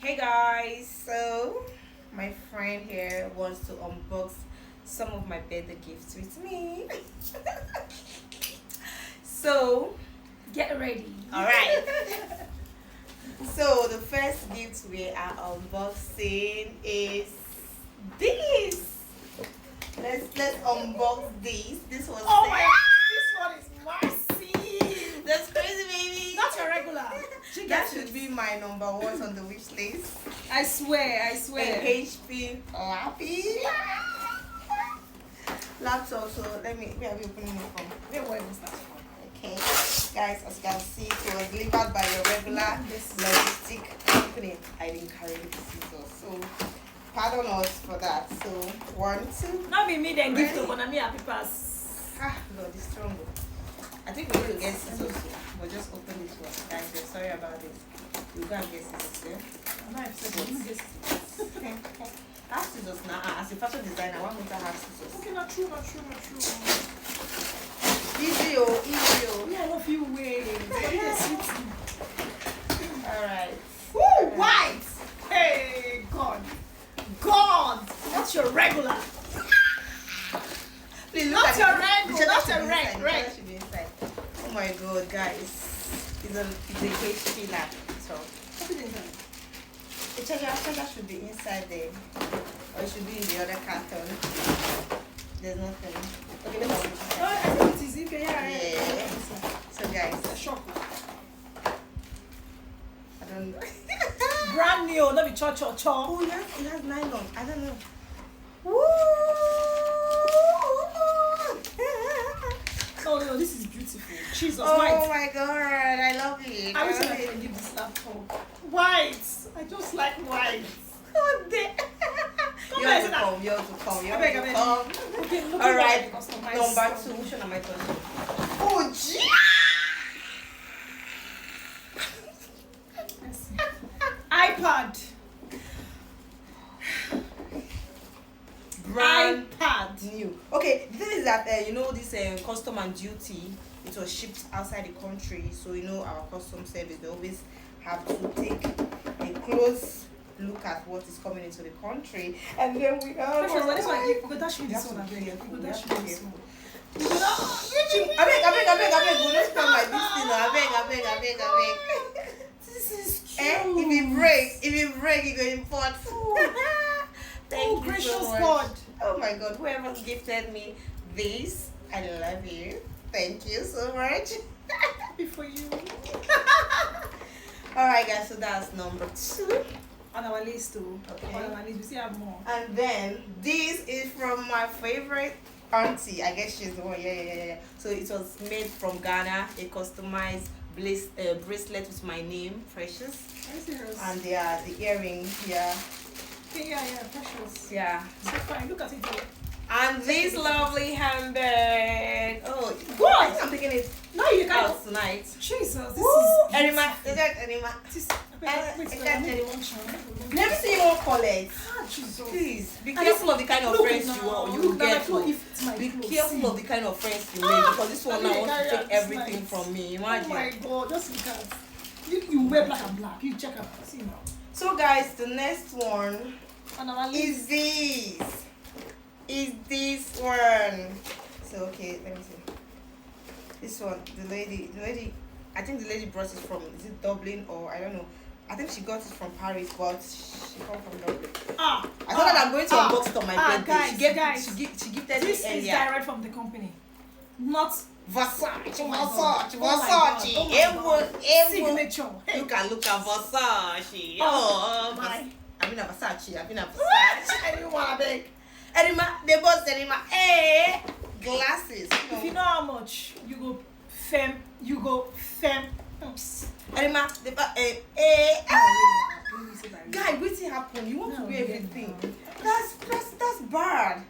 Hey guys, so my friend here wants to unbox some of my birthday gifts with me. So, Get ready. alright. So the first gift we are unboxing is this. Let's unbox this. This was Oh my god, this one is massive. That's crazy, baby. Not your regular. That should be my number one on the wish list. I swear. An HP Lappy laptop. So let me where are we opening it from? Where was that from? Okay, guys, as you can see, it was delivered by your regular logistic company. I didn't carry the scissors, so pardon us for that. So 1, 2. Not be me then gift Ready? to Bonami happy pass. God, it's strong. I think we need to get scissors. We'll just open this one, guys. We're sorry about this. You go and get scissors, yeah? I'm not upset, but let me get scissors. Have scissors now. As a fashion designer, why won't I have scissors? Okay, not true. Easy, oh. Yeah, I love you way. Alright. Woo, white. Hey, God. Not your regular. Please Not look your at red, the cheddar not should your be red, inside, the red. cheddar should be inside. Oh my god, guys. It's a HP lap. So Put it inside. the cheddar should be inside there. Or it should be in the other carton. There's nothing. Okay, let's see. No, I think it is. Okay, Yeah. So guys, It's a shock. I don't know. Brand new, not be cho. Oh, it has nylon. I don't know. Woo! Oh no, this is beautiful. Jesus, Oh white. my god, I love it. I wish I love it. could give this laptop. White. I just like white. Oh, dear. Come You on, have to Zena. come, you have to come, you I have beg, to I beg. come. Okay, look All at right, what I number customized. 2. Which one am I touching? Oh, gee! Let's see. iPad. Brand iPad. new. Okay, the thing is that you know this custom and duty. It was shipped outside the country, so you know our custom service. They always have to take a close look at what is coming into the country, and then we have. Precious, but this one, you could dash me You this have one, to I be beg. You careful, could you dash have me to be this careful. one. I beg. Go not spoil my this thing. I beg. This is cute. If it break, you go import. Thank Oh, you gracious so much. God. Oh my God, whoever gifted me this, I love you. Thank you so much. Happy for you. Alright guys, so that's number 2. On our list too. Okay. On our list, we still have more. And then this is from my favorite auntie. I guess she's the one. Yeah. So it was made from Ghana, a customized bracelet with my name, Precious. Are you serious? And they are the earring here. Yeah, precious. Yeah. So fine, look at it. And this lovely handbag. Oh, What? I think I'm taking it No, you can't. out tonight. Jesus, this Woo! is. Anima, is that Anima? This, I wait, can't I need tell. one channel. Let me see you won't collect. Ah, Jesus. Please, be And careful of the kind of look friends now, you look now, get. my clothes, if it's my Be clothes, careful see. of the kind of friends you make because this one I now mean, wants to carry take out this everything night. from me. Oh my Imagine. God, just look at. You wear black and black. You check out. See now. So guys, the next one On our list. is this. Is this one. So okay, let me see. This one, the lady, I think the lady brought it from, is it Dublin or I don't know. I think she got it from Paris, but she come from Dublin. I thought that I'm going to unbox it on my birthday. Guys, She gifted this me is earlier. direct from the company, not Versace, Oh my God. Oh my Versace, God. Oh my God. Ewo. signature. Hey. Look at Versace. Oh, my. I've been a Versace. Anyone, I beg. Anima, they both Anima. Hey, glasses. If you know how much you go fem. Anima, the guy, what's happen? You want to do everything. That's bad.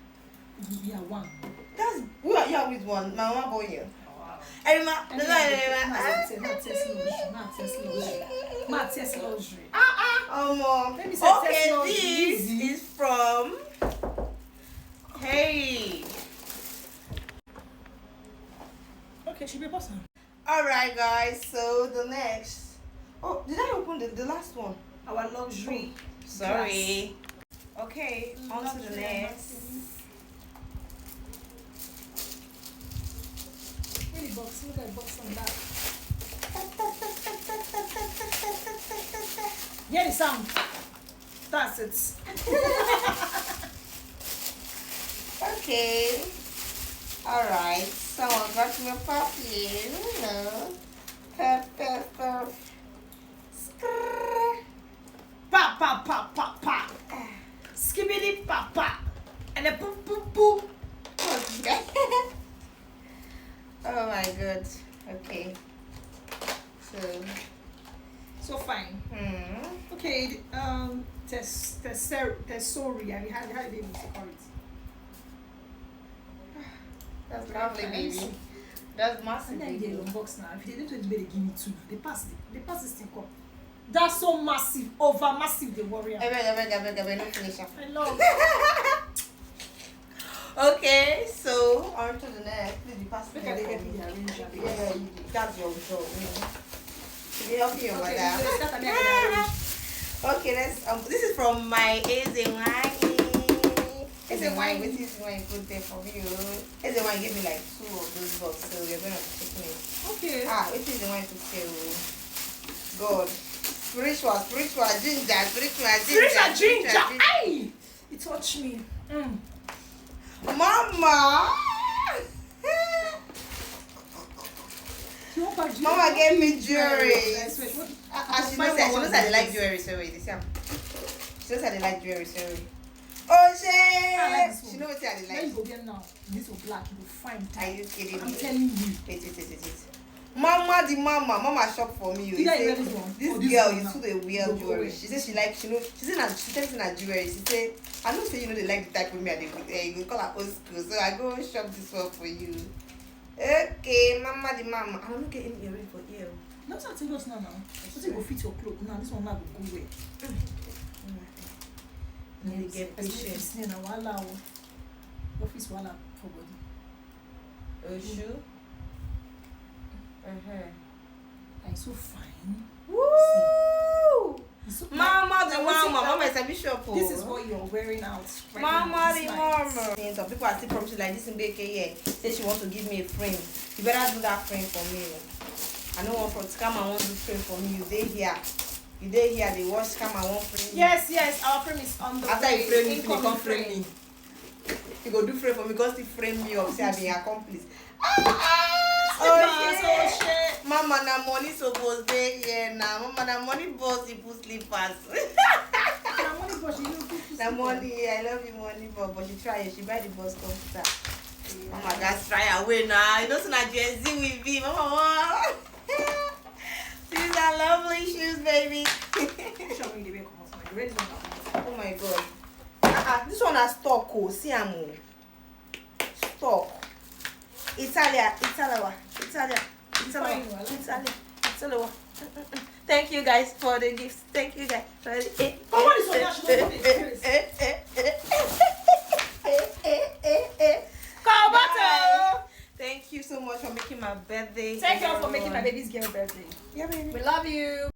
Yeah, one. That's who are you with one? My mama boy you. Anima, Not Tesla luxury. Let me say Okay, Tesla this easy. is from. Hey. Okay, should be a person. Alright guys, so the next. Oh, did I open the last one? our luxury. Sorry. Okay, on to the Luxury next. Where the box? Look at the box on that. Hear the sound. That's it. Okay. Alright. Someone got me a perfume. You know. Perf. Skrrr. Pa pa pa pa pa. Skibbity pa pa. And then boop boop boop. Oh my god. Okay. So fine. Hmm. Okay. Tesori. I mean, how do they call it? That's lovely, baby. That's massive. I think baby. they unbox now. If they didn't do it, they give me two. They pass this thing up. That's so massive, over massive. The warrior. I beg, no finish up. I love. Okay, so on to the next. Please be passing. Look at the head they arrange. Yeah, that's your job. Should be helping your Okay, mother. so start and then arrange. Okay, let's. This is from my Ezewine. Ezewine. This is wine put there for me. Ezewine gave me like 2 of those boxes, so we're gonna be taking it. Okay. Which is the wine to sell? God. Spiritual ginger. Spiritual ginger. Aye! It touched me. Mama! Mama gave me jewelry. She knows I like jewelry, so wait, you see. She knows I like jewelry, so wait. Oh, she knows what I Where you like. go get now? This will black, you will find Are time. you kidding I'm me? telling you. Wait. Mama shop for me. Either you wear this one or This this girl one is now. too the Go weird jewelry. away. She said she tells me her jewelry. She said, I don't say you know they like the type of me and they go call her old school. So I go shop this one for you. Okay, mama. I don't get any earring for ear. That's what I tell us now. So you go fit your clothes. Now this one now go go wear. You get patient. Office wala for body. Oh, shoe? Like so fine. Woo! It's so, Mama like, is a bishop. this is what you're wearing out. Right Mama now. the It's mama. Some people are still promising like this in BK. Say she wants to give me a frame. You better do that frame for me. I don't want for scam. I want to do frame for me. You dey here. They watch scam. I want frame. Yes, our frame is on the After way. you frame me, you Incoming come frame me. You go do frame for me because you frame me up. Say I be an accomplice. Oh shit. Mama na money suppose dey here now. Mama na money boss you put slippers. Na money, I love you money but she try it. She buy the bus computer. Mama guys try away now. You know so na Gen Z with me. Mama. These are lovely shoes, baby. Oh my god. This one has stock. Oh, see stock. Italia. Thank you guys for the gifts. Thank you guys for the Thank you so much for making my birthday. Thank you for making my baby's girl birthday. Yeah, baby. We love you.